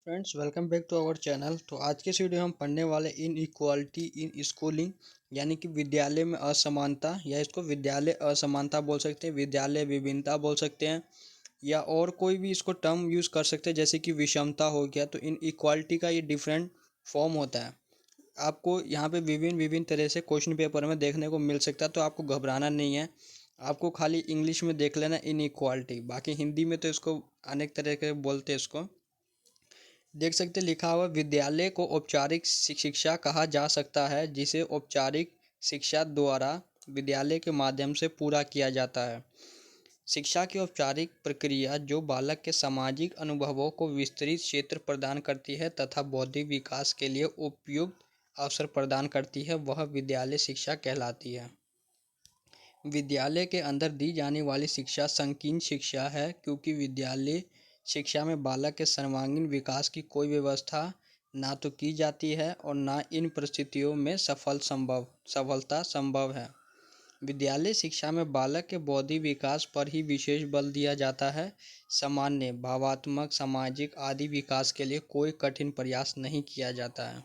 Friends, welcome back to our channel. तो आज के इस वीडियो हम पढ़ने वाले इन इक्वालिटी इन स्कूलिंग, यानी कि विद्यालय में असमानता, या इसको विद्यालय असमानता बोल सकते हैं, विद्यालय विभिन्नता बोल सकते हैं, या और कोई भी इसको टर्म यूज़ कर सकते हैं, जैसे कि विषमता हो गया। तो इन इक्वालिटी का ये डिफरेंट फॉर्म होता है। आपको यहाँ पे विभिन्न विभिन्न तरह से क्वेश्चन पेपर में देखने को मिल सकता है, तो आपको घबराना नहीं है। आपको खाली इंग्लिश में देख लेना इन इक्वालिटी, बाकी हिंदी में तो इसको अनेक तरह के बोलते हैं। इसको देख सकते लिखा हुआ, विद्यालय को औपचारिक शिक्षा कहा जा सकता है जिसे औपचारिक शिक्षा द्वारा विद्यालय के माध्यम से पूरा किया जाता है। शिक्षा की औपचारिक प्रक्रिया जो बालक के सामाजिक अनुभवों को विस्तृत क्षेत्र प्रदान करती है तथा बौद्धिक विकास के लिए उपयुक्त अवसर प्रदान करती है, वह विद्यालय शिक्षा कहलाती है। विद्यालय के अंदर दी जाने वाली शिक्षा संकीर्ण शिक्षा है, क्योंकि विद्यालय शिक्षा में बालक के सर्वांगीण विकास की कोई व्यवस्था ना तो की जाती है और ना इन परिस्थितियों में सफलता संभव है। विद्यालय शिक्षा में बालक के बौद्धिक विकास पर ही विशेष बल दिया जाता है। सामान्य भावात्मक, सामाजिक आदि विकास के लिए कोई कठिन प्रयास नहीं किया जाता है।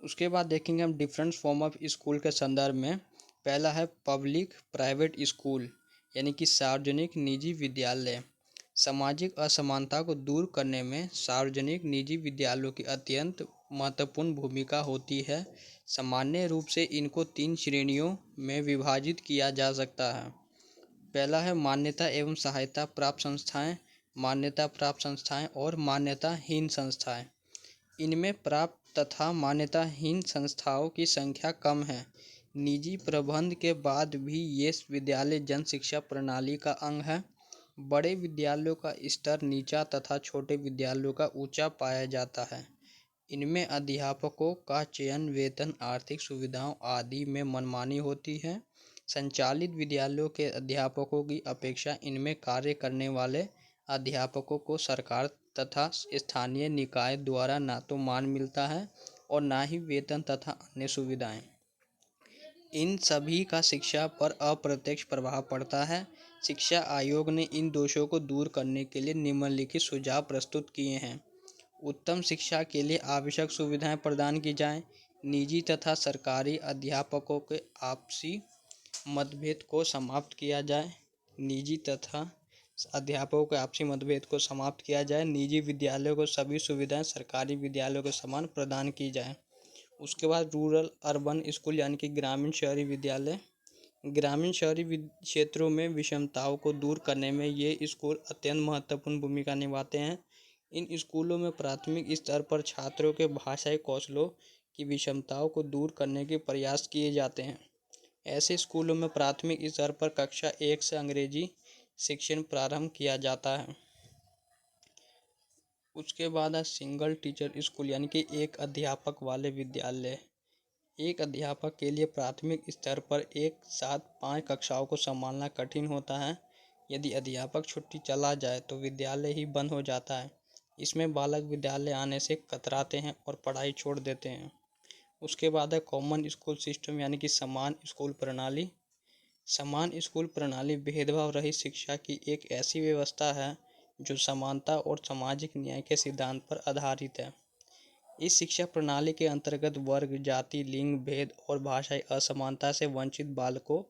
उसके बाद देखेंगे हम डिफरेंट फॉर्म ऑफ स्कूल के संदर्भ में। पहला है पब्लिक प्राइवेट स्कूल, यानी कि सार्वजनिक निजी विद्यालय। सामाजिक असमानता को दूर करने में सार्वजनिक निजी विद्यालयों की अत्यंत महत्वपूर्ण भूमिका होती है। सामान्य रूप से इनको 3 श्रेणियों में विभाजित किया जा सकता है। पहला है मान्यता एवं सहायता प्राप्त संस्थाएं, मान्यता प्राप्त संस्थाएं और मान्यताहीन संस्थाएं। इनमें प्राप्त तथा मान्यताहीन संस्थाओं की संख्या कम है। निजी प्रबंध के बाद भी ये विद्यालय जन शिक्षा प्रणाली का अंग है। बड़े विद्यालयों का स्तर नीचा तथा छोटे विद्यालयों का ऊंचा पाया जाता है। इनमें अध्यापकों का चयन वेतन, आर्थिक सुविधाओं आदि में मनमानी होती है। संचालित विद्यालयों के अध्यापकों की अपेक्षा इनमें कार्य करने वाले अध्यापकों को सरकार तथा स्थानीय निकाय द्वारा ना तो मान मिलता है और ना ही वेतन तथा अन्य सुविधाएं। इन सभी का शिक्षा पर अप्रत्यक्ष प्रभाव पड़ता है। शिक्षा आयोग ने इन दोषों को दूर करने के लिए निम्नलिखित सुझाव प्रस्तुत किए हैं। उत्तम शिक्षा के लिए आवश्यक सुविधाएं प्रदान की जाएं। निजी तथा सरकारी अध्यापकों के आपसी मतभेद को समाप्त किया जाए। निजी तथा अध्यापकों के आपसी मतभेद को समाप्त किया जाए। निजी विद्यालयों को सभी सुविधाएं सरकारी विद्यालयों के समान प्रदान की जाए। उसके बाद रूरल अर्बन स्कूल, यानी कि ग्रामीण शहरी विद्यालय। ग्रामीण शहरी क्षेत्रों में विषमताओं को दूर करने में ये स्कूल अत्यंत महत्वपूर्ण भूमिका निभाते हैं। इन स्कूलों में प्राथमिक स्तर पर छात्रों के भाषाई कौशलों की विषमताओं को दूर करने के प्रयास किए जाते हैं। ऐसे स्कूलों में प्राथमिक स्तर पर कक्षा 1 से अंग्रेजी शिक्षण प्रारंभ किया जाता है। उसके बाद है सिंगल टीचर स्कूल, यानी कि एक अध्यापक वाले विद्यालय। एक अध्यापक के लिए प्राथमिक स्तर पर एक साथ 5 कक्षाओं को संभालना कठिन होता है। यदि अध्यापक छुट्टी चला जाए तो विद्यालय ही बंद हो जाता है। इसमें बालक विद्यालय आने से कतराते हैं और पढ़ाई छोड़ देते हैं। उसके बाद है कॉमन स्कूल सिस्टम, यानी कि समान स्कूल प्रणाली। समान स्कूल प्रणाली भेदभाव रहित शिक्षा की एक ऐसी व्यवस्था है जो समानता और सामाजिक न्याय के सिद्धांत पर आधारित है। इस शिक्षा प्रणाली के अंतर्गत वर्ग, जाति, लिंग भेद और भाषाई असमानता से वंचित बालकों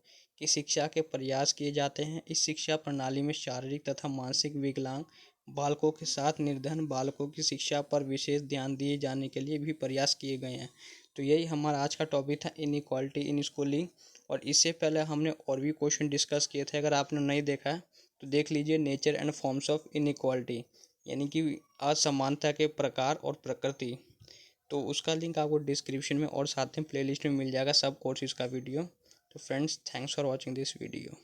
की शिक्षा के प्रयास किए जाते हैं। इस शिक्षा प्रणाली में शारीरिक तथा मानसिक विकलांग बालकों के साथ निर्धन बालकों की शिक्षा पर विशेष ध्यान दिए जाने के लिए भी प्रयास किए गए हैं। तो यही हमारा आज का टॉपिक था, इनइक्वालिटी इन स्कूलिंग। और इससे पहले हमने और भी क्वेश्चन डिस्कस किए थे। अगर आपने नहीं देखा है तो देख लीजिए, nature and forms of inequality, यानी कि असमानता के प्रकार और प्रकृति। तो उसका लिंक आपको डिस्क्रिप्शन में और साथ में प्लेलिस्ट में मिल जाएगा, सब कोर्सेज का वीडियो। तो friends, thanks for watching this video.